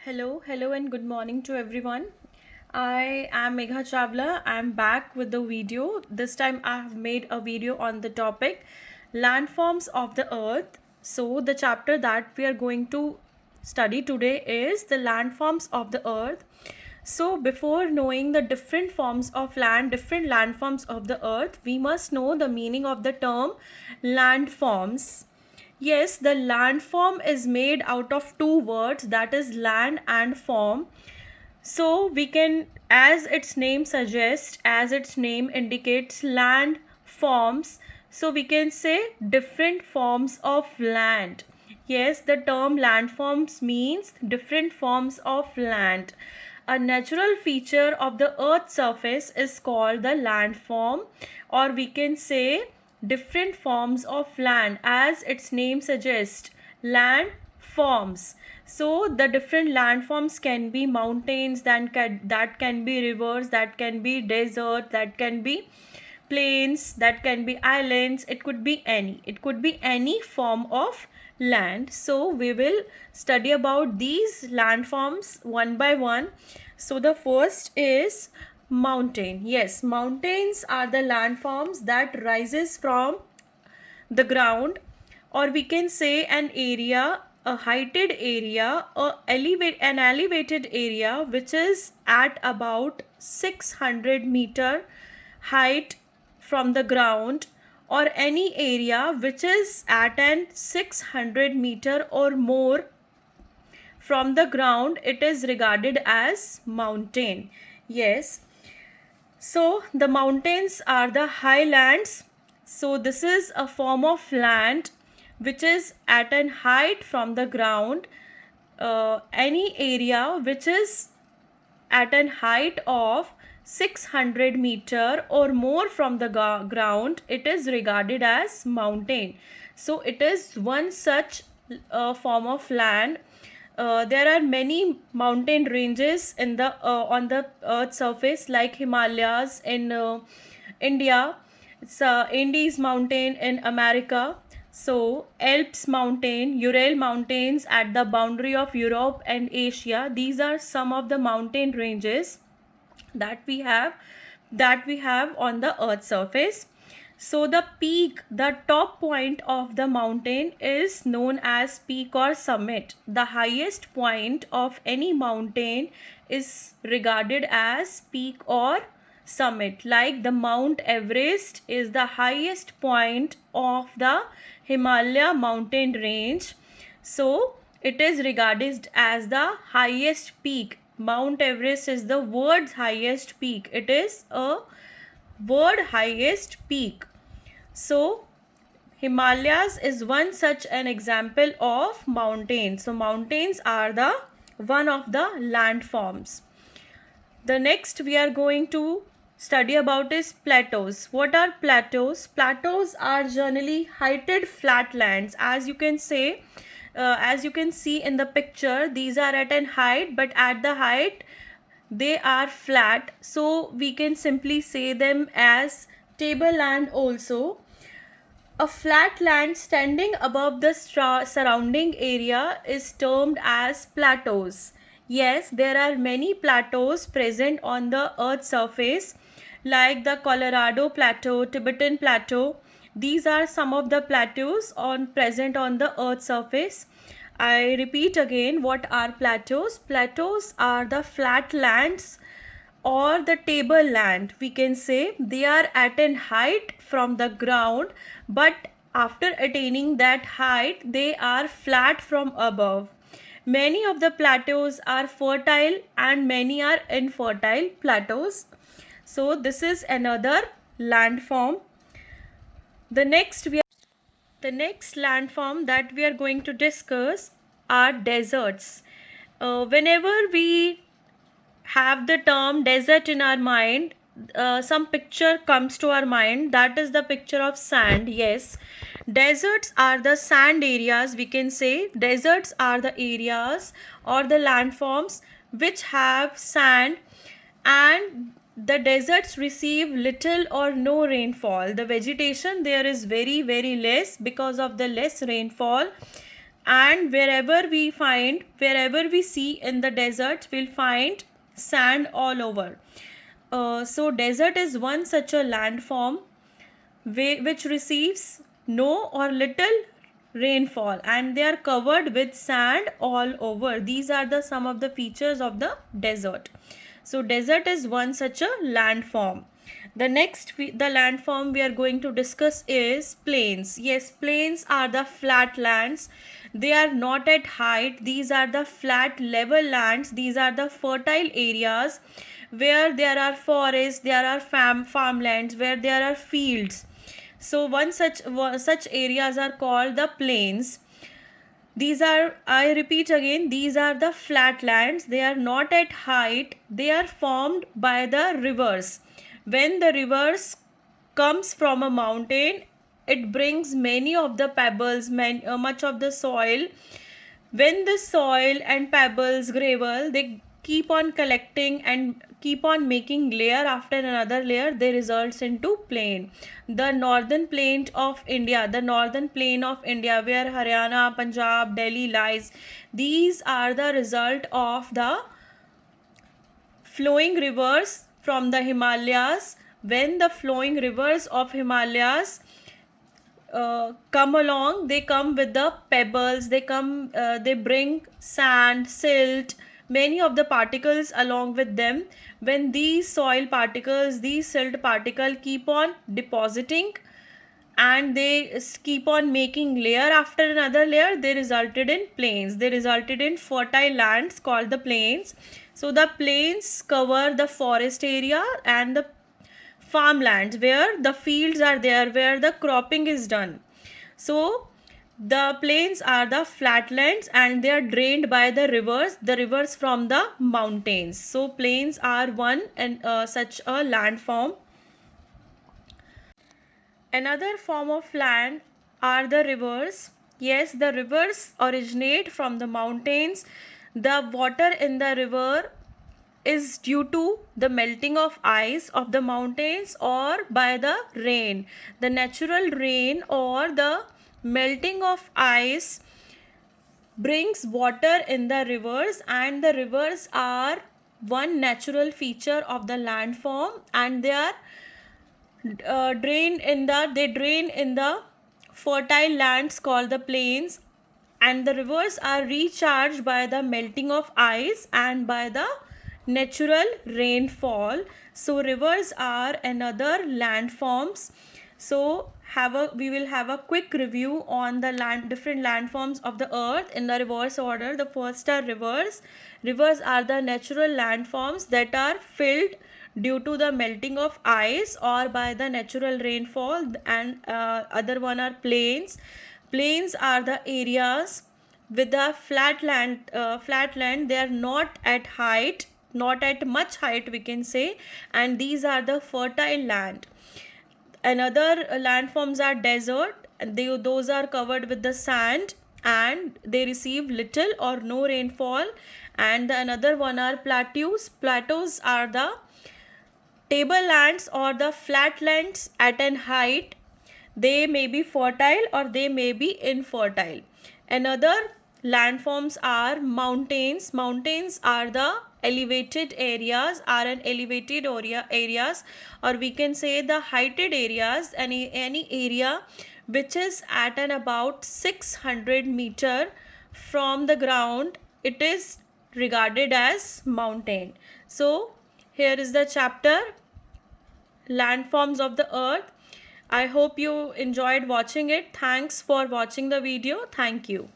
Hello, and good morning to everyone. I am Megha Chawla. I'm back with the video. This time I have made a video on the topic landforms of the earth. So, the chapter that we are going to study today is the landforms of the earth. So, before knowing the different forms of land, different landforms of the earth, we must know the meaning of the term landforms. Yes, the landform is made out of two words, that is land and form. So we can, as its name suggests, as its name indicates, land forms. So we can say different forms of land. Yes, the term landforms means different forms of land. A natural feature of the earth's surface is called the landform, or we can say different forms of land, as its name suggests, land forms. So the different landforms can be mountains, that can be rivers, that can be desert, that can be plains, that can be islands. It could be any form of land. So we will study about these landforms one by one. So the first is mountain. Yes, mountains are the landforms that rises from the ground, or we can say an area, a heighted area, an elevated area which is at about 600-meter height from the ground, or any area which is at an 600-meter or more from the ground. It is regarded as mountain. Yes, so the mountains are the highlands. So this is a form of land which is at an height from the ground. Any area which is at an height of 600-meter or more from the ground, it is regarded as mountain. So it is one such form of land. There are many mountain ranges in the on the earth's surface, like Himalayas in India. It's Andes mountain in America. So Alps mountain, Ural mountains at the boundary of Europe and Asia. These are some of the mountain ranges that we have on the earth's surface. So the peak, the top point of the mountain is known as peak or summit. The highest point of any mountain is regarded as peak or summit. Like the Mount Everest is the highest point of the Himalaya mountain range. So it is regarded as the highest peak. Mount Everest is the world's highest peak. It is a world highest peak. So Himalayas is one such an example of mountain. So mountains are the one of the landforms. The next we are going to study about is plateaus. What are plateaus? Plateaus are generally heighted flatlands. As you can see in the picture, these are at an height, but at the height they are flat. So we can simply say them as tableland also. A flat land standing above the surrounding area is termed as plateaus. Yes, there are many plateaus present on the earth's surface, like the Colorado Plateau, Tibetan Plateau. These are some of the plateaus present on the earth's surface. I repeat again, what are plateaus? Plateaus are the flat lands or the tableland. We can say they are at an height from the ground, but after attaining that height they are flat from above. Many of the plateaus are fertile and many are infertile plateaus. So this is another landform. The next landform that we are going to discuss are deserts. Whenever we have the term desert in our mind, some picture comes to our mind. That is the picture of sand. Yes, deserts are the sand areas. We can say deserts are the areas or the landforms which have sand, and the deserts receive little or no rainfall. The vegetation there is very less. Because of the less rainfall, And wherever we see in the desert, we'll find sand all over. So desert is one such a landform which receives no or little rainfall, and they are covered with sand all over. These are the some of the features of the desert. So desert is one such a landform. The next the landform we are going to discuss is plains. Yes, plains are the flat lands. They are not at height. These are the flat level lands. These are the fertile areas where there are forests, there are farmlands, where there are fields. So such areas are called the plains. These are, I repeat again, these are the flatlands. They are not at height. They are formed by the rivers. When the rivers comes from a mountain, it brings many of the pebbles, much of the soil. When the soil and pebbles, gravel, they keep on collecting and keep on making layer after another layer, they results into plain. The northern plain of India, where Haryana, Punjab, Delhi lies, these are the result of the flowing rivers from the Himalayas. When the flowing rivers of Himalayas come along, they come with the pebbles, they bring sand, silt, many of the particles along with them. When these soil particles, these silt particles keep on depositing and they keep on making layer after another layer, they resulted in plains. They resulted in fertile lands called the plains. So the plains cover the forest area and the farmlands where the fields are there, where the cropping is done. So the plains are the flatlands and they are drained by the rivers from the mountains. So plains are one and such a landform. Another form of land are the rivers. Yes, the rivers originate from the mountains. The water in the river is due to the melting of ice of the mountains or by the rain. The natural rain or the melting of ice brings water in the rivers, and the rivers are one natural feature of the landform, and they are they drain in the fertile lands called the plains, and the rivers are recharged by the melting of ice and by the natural rainfall. So rivers are another landforms. So we will have a quick review on the different landforms of the earth in the reverse order. The first are rivers. Rivers are the natural landforms that are filled due to the melting of ice or by the natural rainfall, and other one are plains. Plains are the areas with the flat land. They are not at height, not at much height we can say, and these are the fertile land. Another landforms are desert, and those are covered with the sand and they receive little or no rainfall. And the another one are plateaus are the tablelands or the flatlands at an height. They may be fertile or they may be infertile. Another landforms are mountains. Mountains are the elevated areas, areas, or we can say the heighted areas. Any area which is at an about 600 meter from the ground, it is regarded as mountain. So here is the chapter landforms of the earth. I hope you enjoyed watching it. Thanks for watching the video. Thank you.